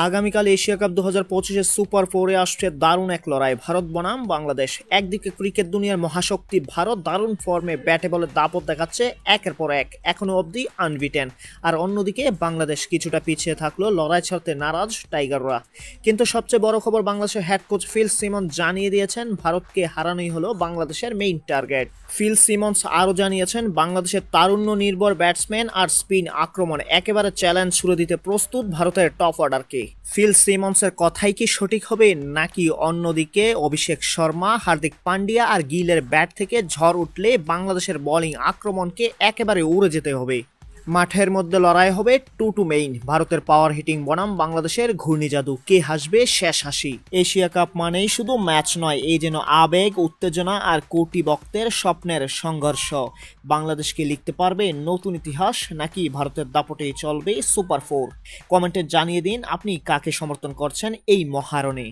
আগামীকাল Asia cup 2025-এর super ফোরে আসছে দারুণ এক লড়াই ভারত বনাম বাংলাদেশ। একদিকে ক্রিকেট দুনিয়ার মহাশক্তি ভারত দারুণ ফর্মে ব্যাটে বলে দাপট দেখাচ্ছে একের পর এক, এখনো অবধি আনবিটেন। আর অন্যদিকে বাংলাদেশ কিছুটা পিছিয়ে থাকলেও লড়াই ছাড়তে নারাজ টাইগাররা। কিন্তু সবচেয়ে বড় খবর, বাংলাদেশের হেড কোচ ফিল সিমন্স জানিয়ে দিয়েছেন ভারতকে হারানোই হলো বাংলাদেশের মেইন টার্গেট। ফিল সিমন্স আরও জানিয়েছেন বাংলাদেশের তারুণ্য নির্ভর ব্যাটসম্যান আর স্পিন আক্রমণ একেবারে চ্যালেঞ্জ ছুড়ে দিতে প্রস্তুত ভারতের টপ অর্ডারকে। ফিল সিমন্সের কথাই কি সঠিক হবে, নাকি অন্যদিকে অভিষেক শর্মা, হার্দিক পান্ডিয়া আর গিলের ব্যাট থেকে ঝড় উঠলে বাংলাদেশের বোলিং আক্রমণকে একেবারে উড়ে যেতে হবে? মাঠের মধ্যে লড়াই হবে টু মেইন, ভারতের পাওয়ার হিটিং বনাম বাংলাদেশের ঘূর্ণিজাদু, কে হাসবে শেষ হাসি। এশিয়া কাপ মানেই শুধু ম্যাচ নয়, এই যেন আবেগ, উত্তেজনা আর কোটি ভক্তের স্বপ্নের সংঘর্ষ। বাংলাদেশকে লিখতে পারবে নতুন ইতিহাস, নাকি ভারতের দাপটেই চলবে সুপার ফোর? কমেন্টে জানিয়ে দিন আপনি কাকে সমর্থন করছেন এই মহারণে।